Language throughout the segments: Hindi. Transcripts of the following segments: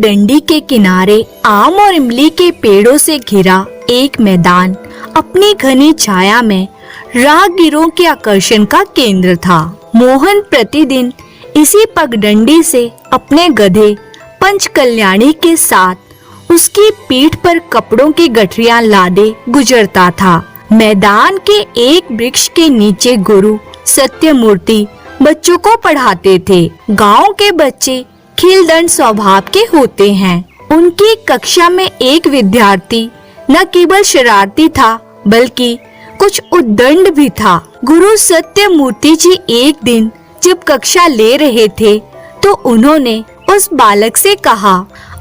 डंडी के किनारे आम और इमली के पेड़ों से घिरा एक मैदान अपनी घनी छाया में राहगीरों के आकर्षण का केंद्र था। मोहन प्रतिदिन इसी पगडंडी से अपने गधे पंचकल्याणी के साथ उसकी पीठ पर कपड़ों की गठरियां लादे गुजरता था। मैदान के एक वृक्ष के नीचे गुरु सत्यमूर्ति बच्चों को पढ़ाते थे। गांव के बच्चे खिलदंड स्वभाव के होते हैं। उनकी कक्षा में एक विद्यार्थी न केवल शरारती था बल्कि कुछ उद्दंड भी था। गुरु सत्यमूर्ति जी एक दिन जब कक्षा ले रहे थे तो उन्होंने उस बालक से कहा,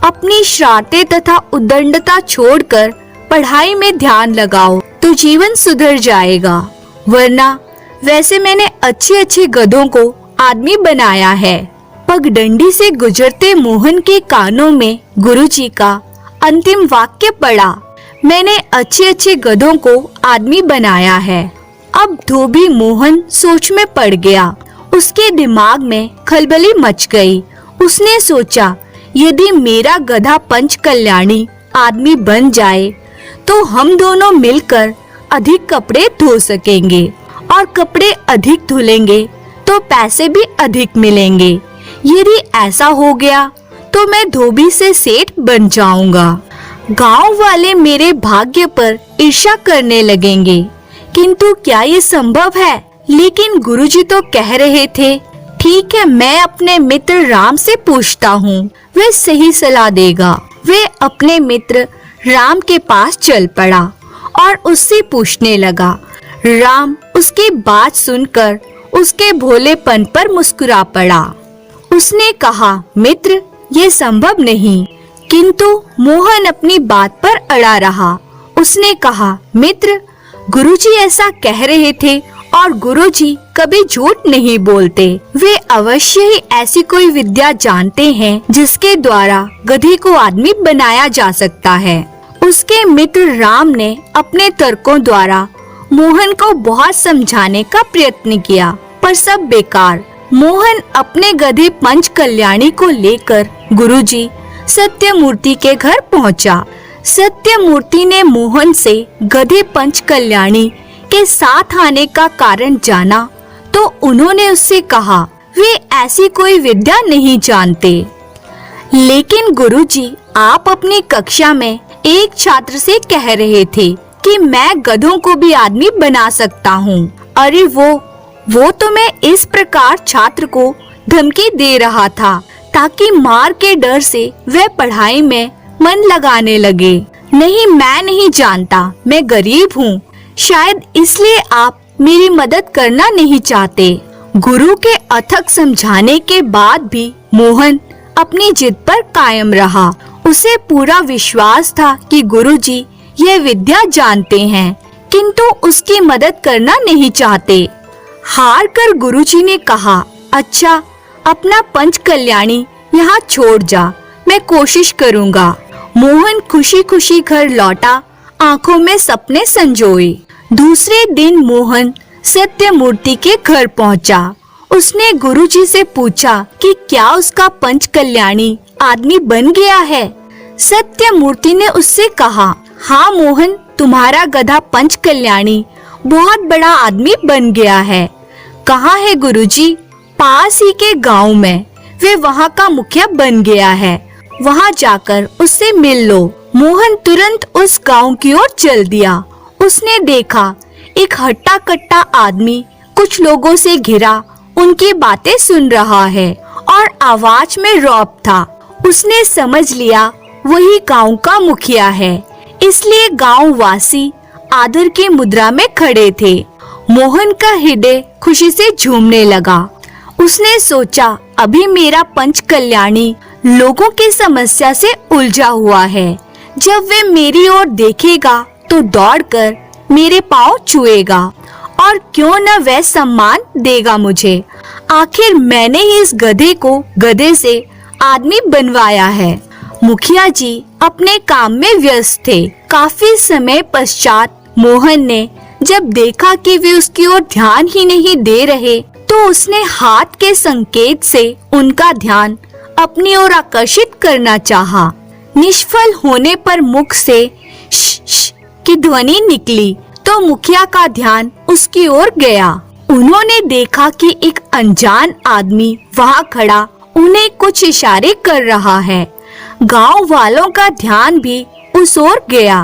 अपनी शरारतें तथा उद्दंडता छोड़कर पढ़ाई में ध्यान लगाओ तो जीवन सुधर जाएगा, वरना वैसे मैंने अच्छे गधों को आदमी बनाया है। पगडंडी से गुजरते मोहन के कानों में गुरुजी का अंतिम वाक्य पड़ा, मैंने अच्छे गधों को आदमी बनाया है। अब धोबी मोहन सोच में पड़ गया। उसके दिमाग में खलबली मच गई। उसने सोचा, यदि मेरा गधा पंचकल्याणी आदमी बन जाए तो हम दोनों मिलकर अधिक कपड़े धो सकेंगे और कपड़े अधिक धुलेंगे तो पैसे भी अधिक मिलेंगे। यदि ऐसा हो गया तो मैं धोबी से सेठ बन जाऊंगा। गांव वाले मेरे भाग्य पर ईर्ष्या करने लगेंगे, किंतु क्या ये संभव है? लेकिन गुरुजी तो कह रहे थे। ठीक है, मैं अपने मित्र राम से पूछता हूँ, वह सही सलाह देगा। वे अपने मित्र राम के पास चल पड़ा और उससे पूछने लगा। राम उसकी बात सुनकर उसके भोलेपन पर मुस्कुरा पड़ा। उसने कहा, मित्र, ये संभव नहीं। किंतु मोहन अपनी बात पर अड़ा रहा। उसने कहा, मित्र, गुरुजी ऐसा कह रहे थे और गुरुजी कभी झूठ नहीं बोलते। वे अवश्य ही ऐसी कोई विद्या जानते हैं जिसके द्वारा गधे को आदमी बनाया जा सकता है। उसके मित्र राम ने अपने तर्कों द्वारा मोहन को बहुत समझाने का प्रयत्न किया, पर सब बेकार। मोहन अपने गधे पंचकल्याणी को लेकर गुरुजी सत्यमूर्ति के घर पहुंचा। सत्यमूर्ति ने मोहन से गधे पंचकल्याणी के साथ आने का कारण जाना तो उन्होंने उससे कहा, वे ऐसी कोई विद्या नहीं जानते। लेकिन गुरुजी, आप अपनी कक्षा में एक छात्र से कह रहे थे कि मैं गधों को भी आदमी बना सकता हूँ। अरे वो तो मैं इस प्रकार छात्र को धमकी दे रहा था ताकि मार के डर से वह पढ़ाई में मन लगाने लगे। नहीं, मैं नहीं जानता, मैं गरीब हूँ, शायद इसलिए आप मेरी मदद करना नहीं चाहते। गुरु के अथक समझाने के बाद भी मोहन अपनी जिद पर कायम रहा। उसे पूरा विश्वास था कि गुरुजी यह विद्या जानते हैं, किंतु उसकी मदद करना नहीं चाहते। हार कर गुरुजी ने कहा, अच्छा, अपना पंचकल्याणी यहाँ छोड़ जा, मैं कोशिश करूँगा। मोहन खुशी घर लौटा, आंखों में सपने संजोए। दूसरे दिन मोहन सत्यमूर्ति के घर पहुँचा। उसने गुरुजी से पूछा कि क्या उसका पंचकल्याणी आदमी बन गया है। सत्यमूर्ति ने उससे कहा, हाँ मोहन, तुम्हारा गधा पंचकल्याणी बहुत बड़ा आदमी बन गया है। कहाँ है गुरुजी? पास ही के गांव में, वे वहाँ का मुखिया बन गया है, वहाँ जाकर उससे मिल लो। मोहन तुरंत उस गांव की ओर चल दिया। उसने देखा एक हट्टा कट्टा आदमी कुछ लोगों से घिरा उनकी बातें सुन रहा है और आवाज में रौब था। उसने समझ लिया वही गांव का मुखिया है, इसलिए गांव वासी आदर की मुद्रा में खड़े थे। मोहन का हृदय खुशी से झूमने लगा। उसने सोचा, अभी मेरा पंचकल्याणी लोगों की समस्या से उलझा हुआ है। जब वे मेरी ओर देखेगा तो दौड़कर मेरे पांव छुएगा और क्यों न वह सम्मान देगा मुझे। आखिर मैंने ही इस गधे को गधे से आदमी बनवाया है। मुखिया जी अपने काम में व्यस्त थे। काफी समय पश्चात मोहन ने जब देखा कि वे उसकी ओर ध्यान ही नहीं दे रहे, तो उसने हाथ के संकेत से उनका ध्यान अपनी ओर आकर्षित करना चाहा। निष्फल होने पर मुख से श की ध्वनि निकली तो मुखिया का ध्यान उसकी ओर गया। उन्होंने देखा कि एक अनजान आदमी वहां खड़ा उन्हें कुछ इशारे कर रहा है। गांव वालों का ध्यान भी उस ओर गया।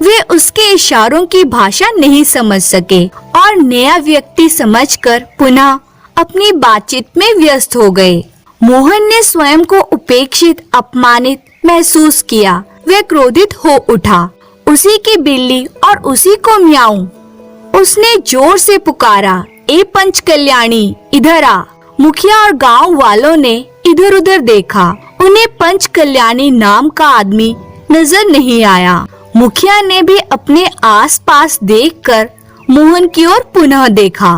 वे उसके इशारों की भाषा नहीं समझ सके और नया व्यक्ति समझकर पुनः अपनी बातचीत में व्यस्त हो गए। मोहन ने स्वयं को उपेक्षित, अपमानित महसूस किया। वह क्रोधित हो उठा। उसी की बिल्ली और उसी को म्याऊं। उसने जोर से पुकारा, ए पंच कल्याणी, इधर आ। मुखिया और गांव वालों ने इधर उधर देखा। उन्हें पंच कल्याणी नाम का आदमी नजर नहीं आया। मुखिया ने भी अपने आसपास देखकर मोहन की ओर पुनः देखा।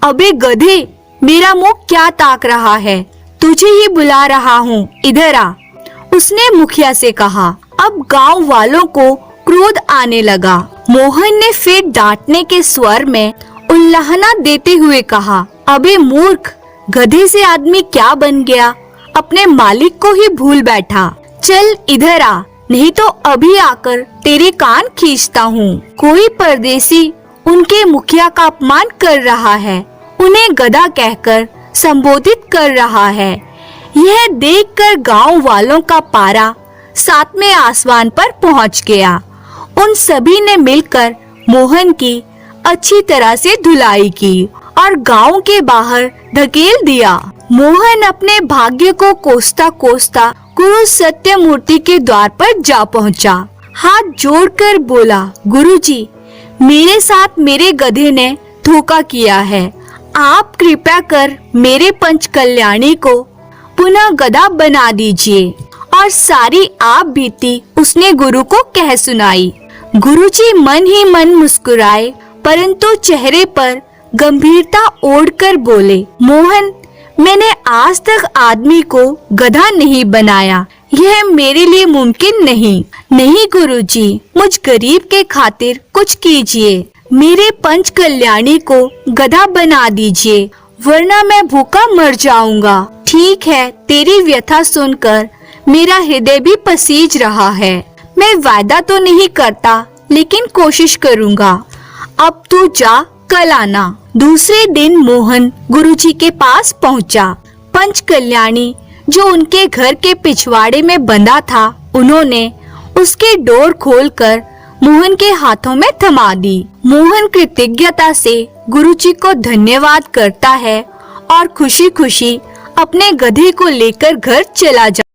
अबे गधे, मेरा मुंह क्या ताक रहा है? तुझे ही बुला रहा हूँ, इधर आ। उसने मुखिया से कहा। अब गांव वालों को क्रोध आने लगा। मोहन ने फिर डांटने के स्वर में उल्लाहना देते हुए कहा, अबे मूर्ख, गधे से आदमी क्या बन गया? अपने मालिक को ही भूल बैठा। चल इधर आ, नहीं तो अभी आकर तेरे कान खींचता हूँ। कोई परदेसी उनके मुखिया का अपमान कर रहा है, उन्हें गधा कहकर संबोधित कर रहा है। यह देखकर गांव वालों का पारा 7वें आसमान पर पहुंच गया। उन सभी ने मिलकर मोहन की अच्छी तरह से धुलाई की और गांव के बाहर धकेल दिया। मोहन अपने भाग्य को कोसता कोसता गुरु सत्यमूर्ति के द्वार पर जा पहुंचा। हाथ जोड़कर बोला, गुरुजी, मेरे साथ मेरे गधे ने धोखा किया है। आप कृपया कर मेरे पंच कल्याणी को पुनः गधा बना दीजिए। और सारी आप बीती उसने गुरु को कह सुनाई। गुरुजी मन ही मन मुस्कुराए, परंतु चेहरे पर गंभीरता ओढ़कर बोले, मोहन, मैंने आज तक आदमी को गधा नहीं बनाया। यह मेरे लिए मुमकिन नहीं। नहीं गुरुजी, मुझ गरीब के खातिर कुछ कीजिए। मेरे पंच कल्याणी को गधा बना दीजिए, वरना मैं भूखा मर जाऊंगा। ठीक है, तेरी व्यथा सुनकर मेरा हृदय भी पसीज रहा है। मैं वादा तो नहीं करता, लेकिन कोशिश करूंगा। अब तू जा, कल आना। दूसरे दिन मोहन गुरुजी के पास पहुंचा। पंच कल्याणी जो उनके घर के पिछवाड़े में बंधा था, उन्होंने उसकी डोर खोलकर मोहन के हाथों में थमा दी। मोहन कृतज्ञता से गुरुजी को धन्यवाद करता है और खुशी खुशी अपने गधे को लेकर घर चला जाता है।